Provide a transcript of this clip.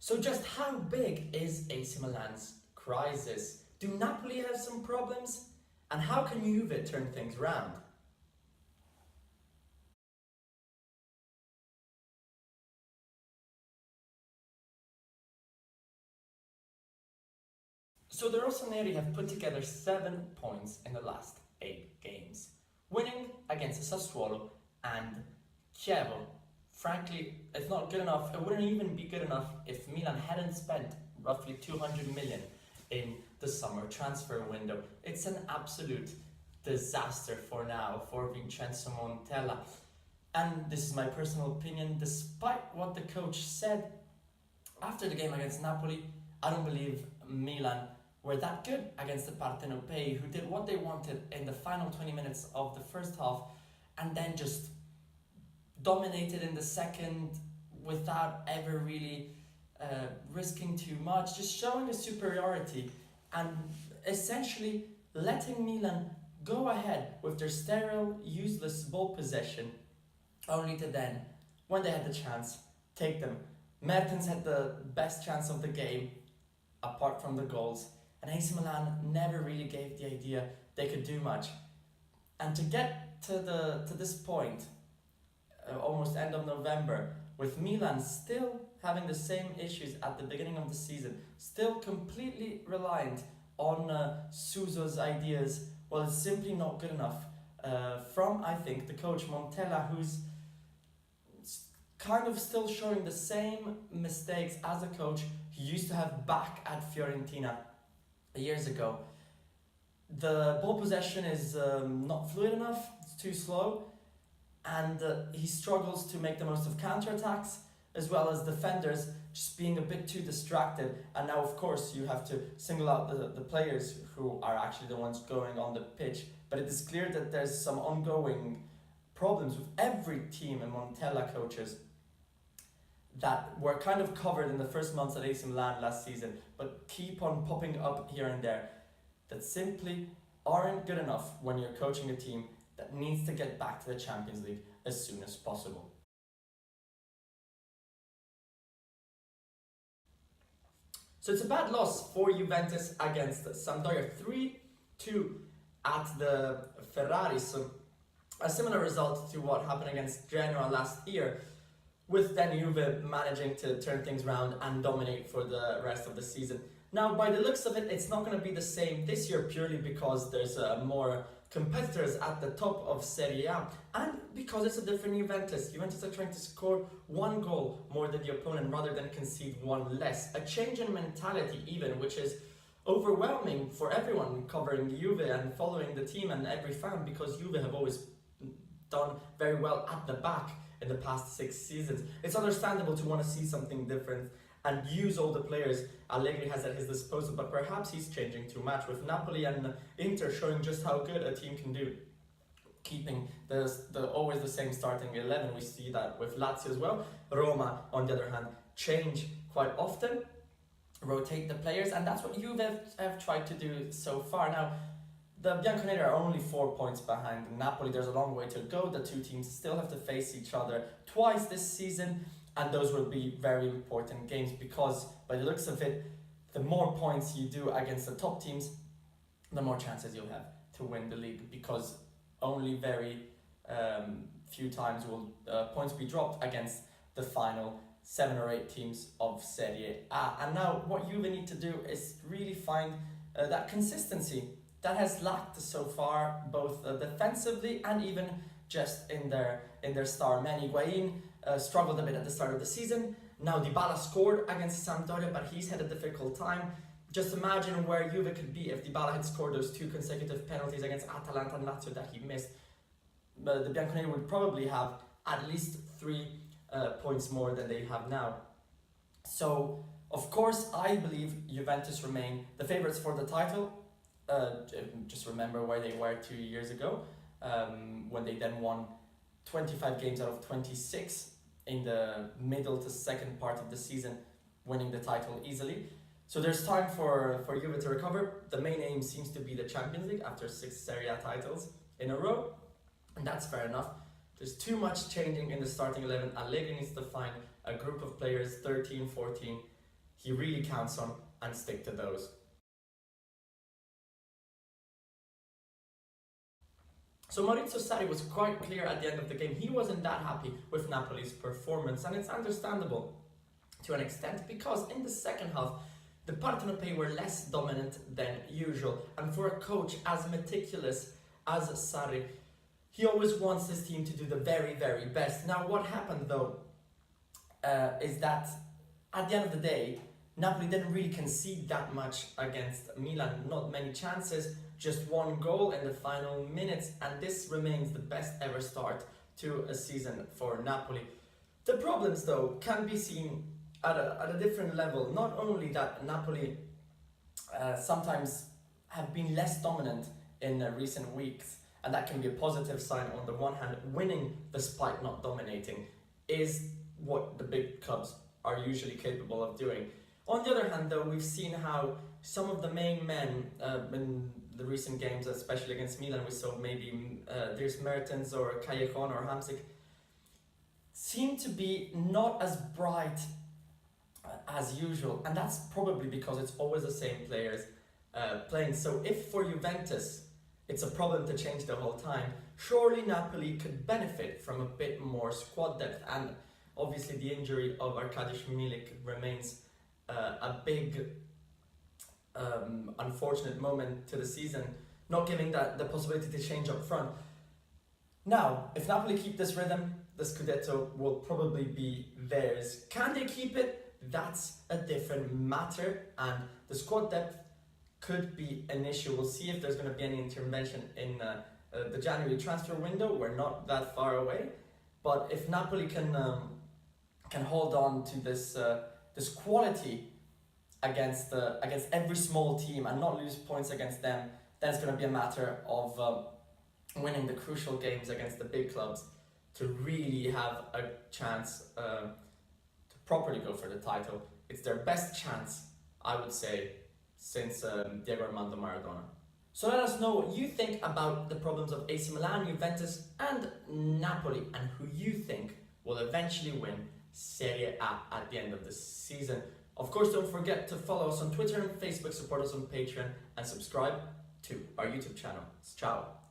So just how big is AC Milan's crisis? Do Napoli have some problems? And how can Juve turn things around? So the Rossoneri have put together 7 points in the last 8 games, winning against Sassuolo and Chievo. Frankly, it's not good enough. It wouldn't even be good enough if Milan hadn't spent roughly 200 million in the summer transfer window. It's an absolute disaster for now for Vincenzo Montella. And this is my personal opinion, despite what the coach said after the game against Napoli, I don't believe Milan were that good against the Partenopei, who did what they wanted in the final 20 minutes of the first half and then just dominated in the second without ever really risking too much, just showing a superiority and essentially letting Milan go ahead with their sterile, useless ball possession, only to then, when they had the chance, take them. Mertens had the best chance of the game, apart from the goals, and AC Milan never really gave the idea they could do much. And to get to this point, almost end of November, with Milan still having the same issues at the beginning of the season, still completely reliant on Suso's ideas, well, it's simply not good enough. From, I think, the coach Montella, who's kind of still showing the same mistakes as a coach he used to have back at Fiorentina years ago. The ball possession is not fluid enough, it's too slow, and he struggles to make the most of counterattacks, as well as defenders just being a bit too distracted. And now, of course, you have to single out the players who are actually the ones going on the pitch, but it is clear that there's some ongoing problems with every team and Montella coaches that were kind of covered in the first months at AC Milan last season, but keep on popping up here and there, that simply aren't good enough when you're coaching a team that needs to get back to the Champions League as soon as possible. So it's a bad loss for Juventus against Sampdoria, 3-2 at the Ferrari. So a similar result to what happened against Genoa last year, with then Juve managing to turn things around and dominate for the rest of the season. Now, by the looks of it, it's not going to be the same this year, purely because there's more competitors at the top of Serie A, and because it's a different Juventus. Juventus are trying to score 1 goal more than the opponent rather than concede 1 less. A change in mentality even, which is overwhelming for everyone covering Juve and following the team and every fan, because Juve have always done very well at the back in the past 6 seasons. It's understandable to want to see something different and use all the players Allegri has at his disposal, but perhaps he's changing too much, with Napoli and Inter showing just how good a team can do, keeping the always the same starting 11. We see that with Lazio as well. Roma, on the other hand, change quite often, rotate the players, and that's what Juve have tried to do so far. Now, the Bianconeri are only 4 points behind Napoli. There's a long way to go. The two teams still have to face each other twice this season, and those will be very important games, because by the looks of it, the more points you do against the top teams, the more chances you'll have to win the league, because only very few times will points be dropped against the final 7 or 8 teams of Serie A. And now what Juve need to do is really find that consistency that has lacked so far, both defensively and even just in their star men. Higuain struggled a bit at the start of the season. Now Dybala scored against Sampdoria, but he's had a difficult time. Just imagine where Juve could be if Dybala had scored those 2 consecutive penalties against Atalanta and Lazio that he missed. The Bianconeri would probably have at least 3 points more than they have now. So, of course, I believe Juventus remain the favourites for the title. Just remember where they were 2 years ago, when they then won 25 games out of 26 in the middle to second part of the season, winning the title easily. So there's time for Juve to recover. The main aim seems to be the Champions League after 6 Serie A titles in a row, and that's fair enough. There's too much changing in the starting 11. Allegri needs to find a group of players, 13, 14, he really counts on and stick to those. So Maurizio Sarri was quite clear at the end of the game. He wasn't that happy with Napoli's performance, and it's understandable to an extent because in the second half, the Partenopei were less dominant than usual. And for a coach as meticulous as Sarri, he always wants his team to do the very, very best. Now, what happened though is that at the end of the day, Napoli didn't really concede that much against Milan. Not many chances, just one goal in the final minutes, and this remains the best ever start to a season for Napoli. The problems though can be seen at a different level. Not only that Napoli sometimes have been less dominant in recent weeks, and that can be a positive sign on the one hand. Winning despite not dominating is what the big clubs are usually capable of doing. On the other hand though, we've seen how some of the main men in the recent games, especially against Milan, we saw maybe Dries Mertens or Callejon or Hamsik, seem to be not as bright as usual, and that's probably because it's always the same players playing. So if for Juventus it's a problem to change the whole time, surely Napoli could benefit from a bit more squad depth, and obviously the injury of Arkadiusz Milik remains a big unfortunate moment to the season, not giving that the possibility to change up front. Now, if Napoli keep this rhythm, the Scudetto will probably be theirs. Can they keep it? That's a different matter, and the squad depth could be an issue. We'll see if there's going to be any intervention in the January transfer window. We're not that far away, but if Napoli can hold on to this this quality against every small team and not lose points against them, then it's going to be a matter of winning the crucial games against the big clubs to really have a chance to properly go for the title. It's their best chance, I would say, since Diego Armando Maradona. So let us know what you think about the problems of AC Milan, Juventus and Napoli, and who you think will eventually win Serie A at the end of the season. Of course, don't forget to follow us on Twitter and Facebook, support us on Patreon, and subscribe to our YouTube channel. Ciao!